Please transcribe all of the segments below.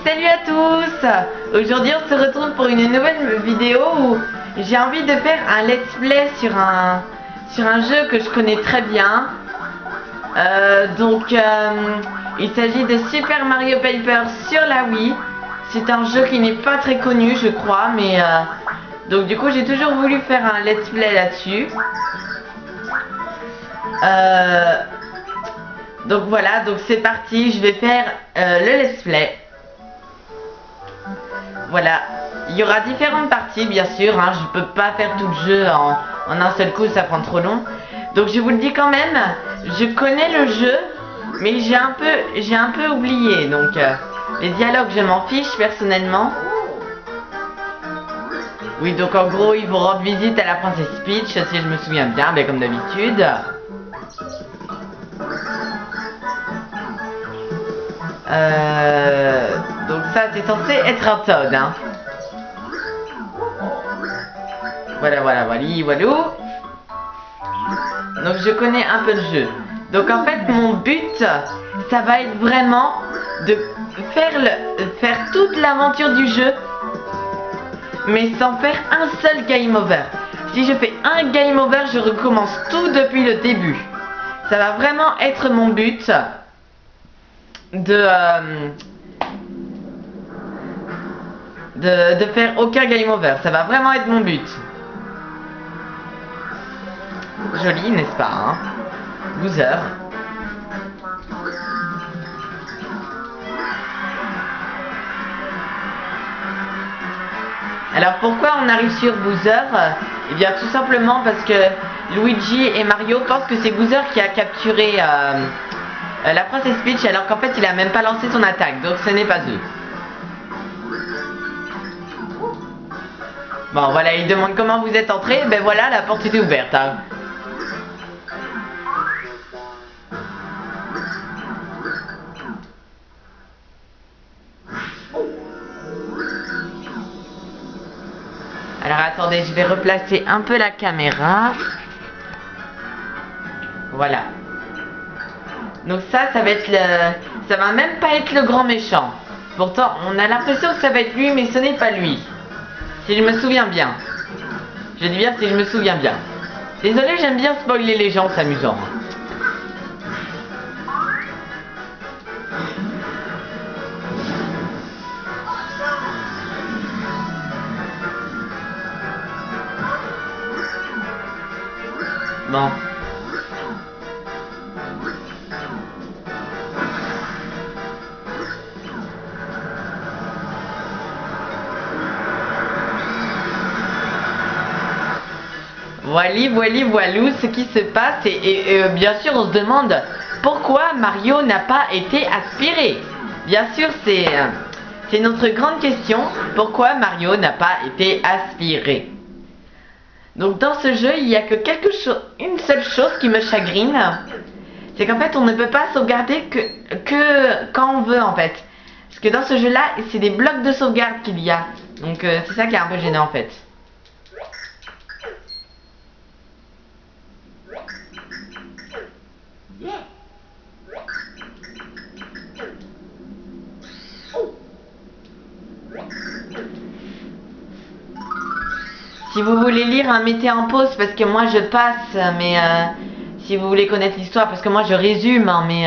Salut à tous. Aujourd'hui on se retrouve pour une nouvelle vidéo où j'ai envie de faire un let's play sur un jeu que je connais très bien. Il s'agit de Super Mario Paper sur la Wii. C'est un jeu qui n'est pas très connu je crois, mais donc du coup j'ai toujours voulu faire un let's play là-dessus. Donc voilà, donc c'est parti, je vais faire le let's play. Voilà, il y aura différentes parties bien sûr, hein. Je peux pas faire tout le jeu en un seul coup, ça prend trop long. Donc je vous le dis quand même, je connais le jeu, mais j'ai un peu oublié. Donc les dialogues je m'en fiche personnellement. Oui, donc en gros ils vont rendre visite à la princesse Peach, si je me souviens bien, comme d'habitude. Donc ça c'est censé être un Toad, hein. Voilà, voilou. Donc je connais un peu le jeu. Donc en fait mon but, ça va être vraiment de faire toute l'aventure du jeu, mais sans faire un seul game over. Si je fais un game over, je recommence tout depuis le début. Ça va vraiment être mon but de faire aucun game over. Ça va vraiment être mon but. Joli, n'est-ce pas, hein? Bowser. Alors pourquoi on arrive sur Bowser? Eh bien tout simplement parce que Luigi et Mario pensent que c'est Bowser qui a capturé la princesse Peach, alors qu'en fait il a même pas lancé son attaque, donc ce n'est pas eux. Bon voilà, il demande comment vous êtes entré, ben voilà, la porte était ouverte, hein. Alors attendez, je vais replacer un peu la caméra. Voilà. Donc ça va être ça va même pas être le grand méchant. Pourtant, on a l'impression que ça va être lui, mais ce n'est pas lui. Si je me souviens bien. Je dis bien si je me souviens bien. Désolé, j'aime bien spoiler les gens, c'est amusant. Bon. Voilou, ce qui se passe et bien sûr on se demande pourquoi Mario n'a pas été aspiré. Bien sûr c'est notre grande question, pourquoi Mario n'a pas été aspiré. Donc dans ce jeu il n'y a que une seule chose qui me chagrine, c'est qu'en fait on ne peut pas sauvegarder que quand on veut en fait. Parce que dans ce jeu là c'est des blocs de sauvegarde qu'il y a, donc c'est ça qui est un peu gênant en fait. Si vous voulez lire, mettez en pause parce que moi je passe, mais si vous voulez connaître l'histoire, parce que moi je résume, hein, mais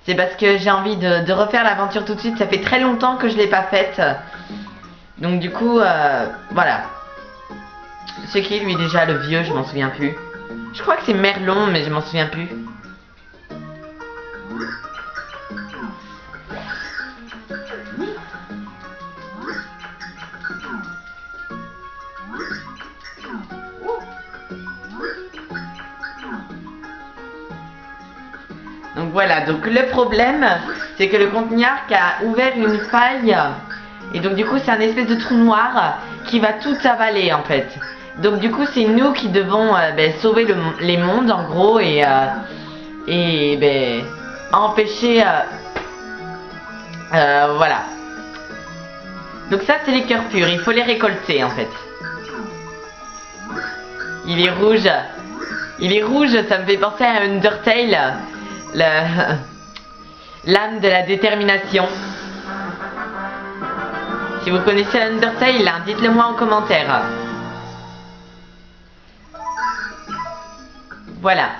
c'est parce que j'ai envie de refaire l'aventure tout de suite, ça fait très longtemps que je l'ai pas faite. Donc du coup, voilà. C'est qui lui déjà, le vieux, je m'en souviens plus. Je crois que c'est Merlon, mais je m'en souviens plus. Donc voilà, donc le problème c'est que le Contenark a ouvert une faille et donc du coup c'est un espèce de trou noir qui va tout avaler en fait. Donc du coup c'est nous qui devons sauver les mondes en gros et empêcher voilà. Donc ça c'est les cœurs purs, il faut les récolter en fait. Il est rouge, ça me fait penser à Undertale. L'âme de la détermination. Si vous connaissez Undertale, hein, dites-le moi en commentaire. Voilà.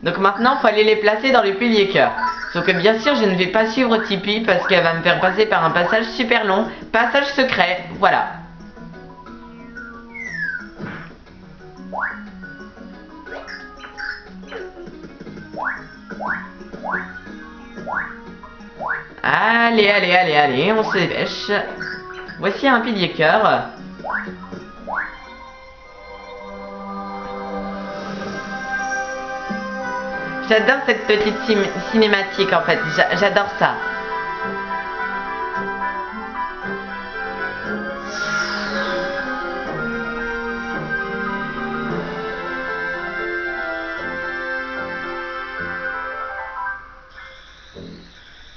Donc maintenant, il faut aller les placer dans le pilier cœur. Sauf que bien sûr, je ne vais pas suivre Tipeee parce qu'elle va me faire passer par un passage super long. Passage secret, voilà. Allez, allez, allez, allez, on se dépêche. Voici un pilier cœur. J'adore cette petite cinématique en fait, j'adore ça.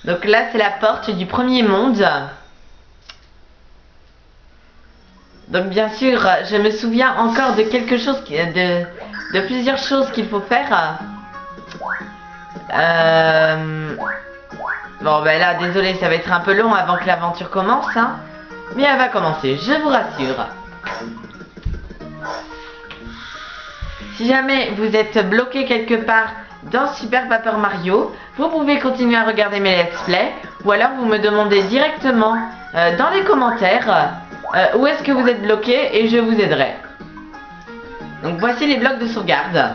Donc là c'est la porte du premier monde. Donc bien sûr je me souviens encore de quelque chose, de plusieurs choses qu'il faut faire. Bon ben là désolé, ça va être un peu long avant que l'aventure commence hein. Mais elle va commencer, je vous rassure. Si jamais vous êtes bloqué quelque part dans Super Paper Mario, vous pouvez continuer à regarder mes let's play. Ou alors vous me demandez directement dans les commentaires où est-ce que vous êtes bloqué et je vous aiderai. Donc voici les blocs de sauvegarde.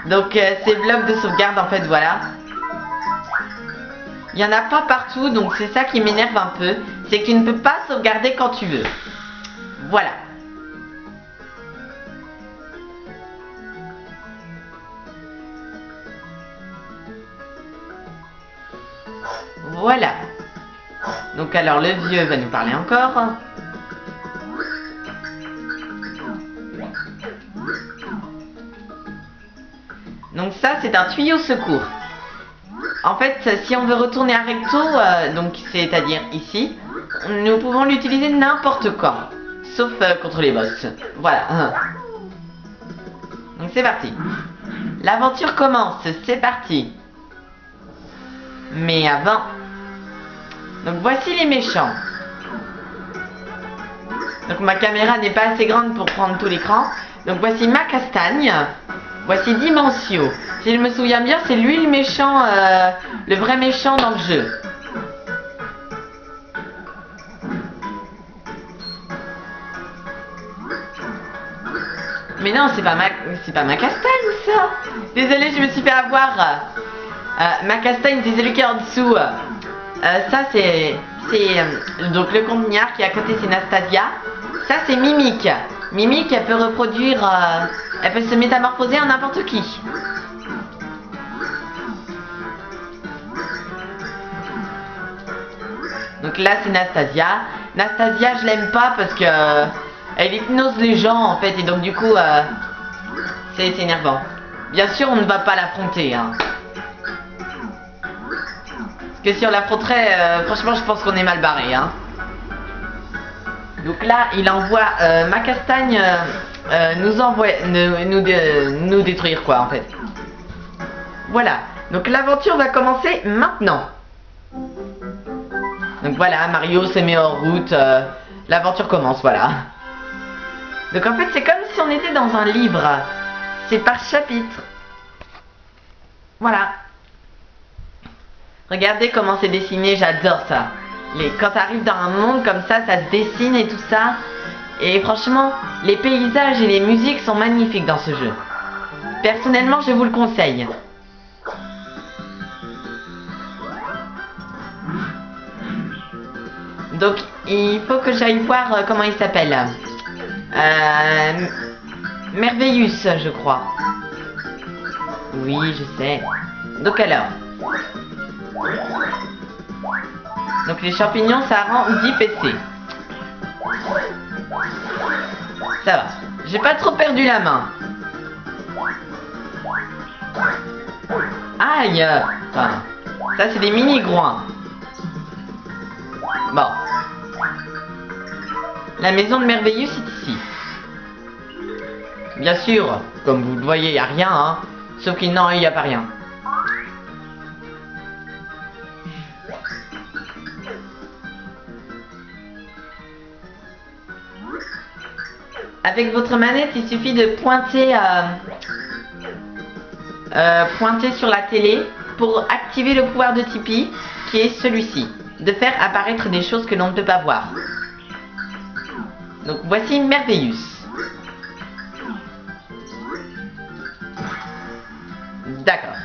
Donc ces blocs de sauvegarde en fait voilà. Il n'y en a pas partout donc c'est ça qui m'énerve un peu. C'est que tu ne peux pas sauvegarder quand tu veux. Voilà. Voilà. Donc alors le vieux va nous parler encore. Donc ça c'est un tuyau secours. En fait si on veut retourner à recto, donc c'est-à-dire ici, nous pouvons l'utiliser n'importe quand. Sauf contre les boss. Voilà. Donc c'est parti. L'aventure commence, c'est parti. Mais avant... Donc voici les méchants. Donc ma caméra n'est pas assez grande pour prendre tout l'écran. Donc voici ma castagne. Voici Dimension. Si je me souviens bien, c'est lui le méchant, le vrai méchant dans le jeu. Mais non, c'est pas ma castagne ça. Désolée, je me suis fait avoir. Ma castagne, c'est celui qui est en dessous. Ça c'est donc le compte-niard qui est à côté, c'est Nastasia. Ça c'est Mimique. Mimique, elle peut reproduire, elle peut se métamorphoser en n'importe qui. Donc là c'est Nastasia. Nastasia je l'aime pas parce que elle hypnose les gens en fait et donc du coup c'est énervant. Bien sûr on ne va pas l'affronter hein. Parce que si on l'affronterait, franchement je pense qu'on est mal barré hein. Donc là il envoie ma castagne nous détruire quoi en fait. Voilà, donc l'aventure va commencer maintenant. Donc voilà, Mario se met en route, l'aventure commence, voilà. Donc en fait c'est comme si on était dans un livre, c'est par chapitre. Voilà. Regardez comment c'est dessiné, j'adore ça. Quand tu arrives dans un monde comme ça se dessine et tout ça. Et franchement, les paysages et les musiques sont magnifiques dans ce jeu. Personnellement, je vous le conseille. Donc, il faut que j'aille voir comment il s'appelle. Merveillus, je crois. Oui, je sais. Donc alors... Donc les champignons ça rend 10 PC. Ça va. J'ai pas trop perdu la main. Aïe. Enfin, ça c'est des mini groins. Bon. La maison de Merveilleux c'est ici. Bien sûr, comme vous le voyez, il n'y a rien hein. Sauf qu'il non, il n'y a pas rien. Avec votre manette, il suffit de pointer sur la télé pour activer le pouvoir de Tipeee, qui est celui-ci, de faire apparaître des choses que l'on ne peut pas voir. Donc voici Merveillous. D'accord.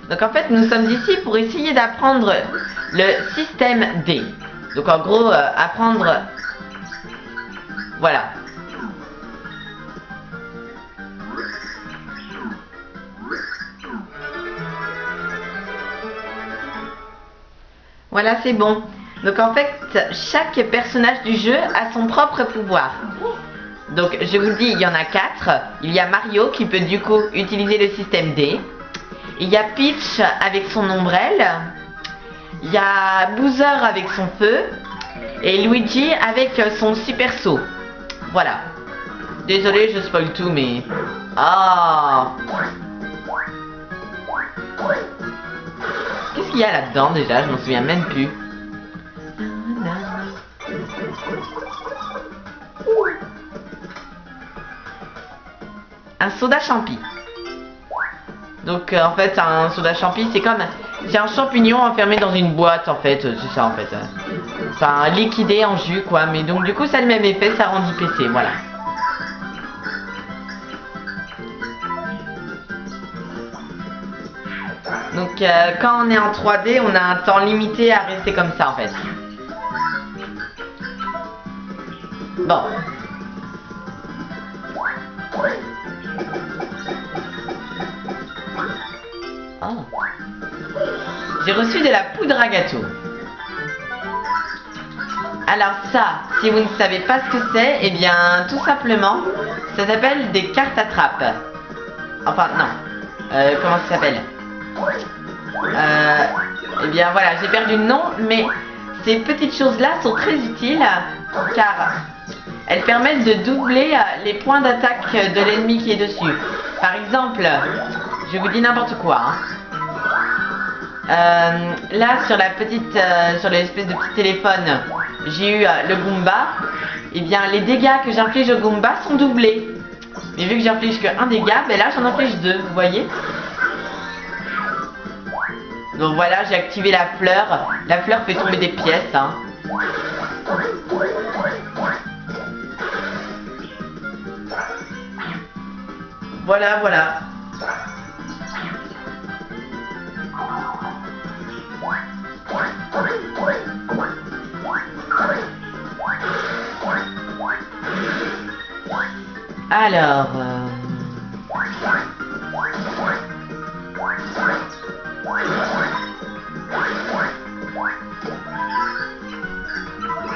Donc en fait, nous sommes ici pour essayer d'apprendre le système D. Donc en gros, apprendre... Voilà. Voilà, c'est bon. Donc en fait, chaque personnage du jeu a son propre pouvoir. Donc je vous dis, il y en a 4. Il y a Mario qui peut du coup utiliser le système D. Il y a Peach avec son ombrelle. Il y a Bowser avec son feu. Et Luigi avec son super saut. Voilà. Désolé, je spoil tout, mais... Ah. Qu'est-ce qu'il y a là-dedans déjà? Je m'en souviens même plus. Un soda champi. Donc en fait un soda champi c'est comme... C'est un champignon enfermé dans une boîte en fait. C'est ça en fait. Enfin liquidé en jus quoi. Mais donc du coup ça a le même effet, ça rend PC, voilà. Donc quand on est en 3D, on a un temps limité à rester comme ça en fait. Bon. Oh. J'ai reçu de la poudre à gâteau. Alors ça, si vous ne savez pas ce que c'est, eh bien tout simplement, ça s'appelle des cartes à trappe. Enfin non. Comment ça s'appelle? Eh bien voilà, j'ai perdu le nom, mais ces petites choses-là sont très utiles car elles permettent de doubler les points d'attaque de l'ennemi qui est dessus. Par exemple, je vous dis n'importe quoi. Là, sur la petite, sur l'espèce de petit téléphone, j'ai eu le Goomba. Eh bien, les dégâts que j'inflige au Goomba sont doublés. Mais vu que j'inflige qu'un dégât, ben là j'en inflige 2, vous voyez? Donc voilà, j'ai activé la fleur. La fleur fait tomber des pièces. Voilà, voilà. Alors...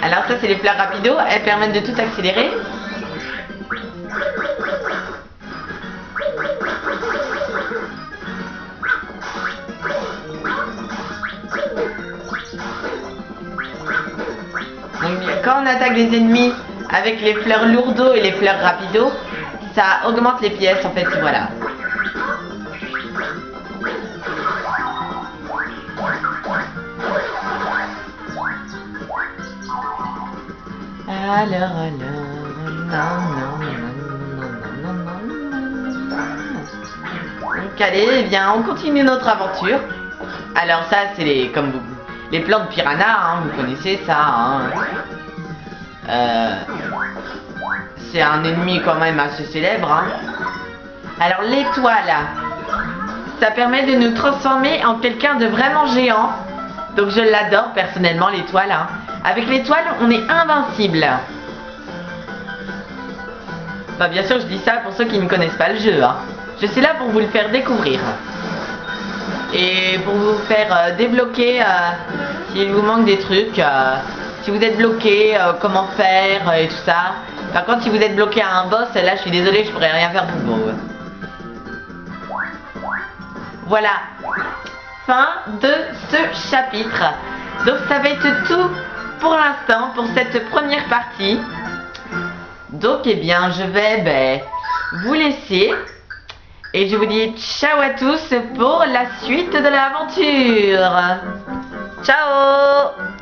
Alors ça c'est les fleurs rapido, elles permettent de tout accélérer. Donc quand on attaque les ennemis avec les fleurs lourdeau et les fleurs rapido, ça augmente les pièces en fait, voilà. Alors, donc allez, eh bien, on continue notre aventure. Alors ça, c'est les, comme vous, les plans de piranha, vous connaissez ça. C'est un ennemi quand même assez célèbre. Alors l'étoile, ça permet de nous transformer en quelqu'un de vraiment géant. Donc je l'adore personnellement l'étoile. Avec l'étoile, on est invincible. Bah bien sûr, je dis ça pour ceux qui ne connaissent pas le jeu. Je suis là pour vous le faire découvrir. Et pour vous faire débloquer s'il vous manque des trucs. Si vous êtes bloqué, comment faire et tout ça. Par contre, si vous êtes bloqué à un boss, là, je suis désolée, je pourrais rien faire pour vous. Voilà. Fin de ce chapitre. Donc ça va être tout pour l'instant, pour cette première partie. Donc eh bien je vais vous laisser. Et je vous dis ciao à tous pour la suite de l'aventure. Ciao!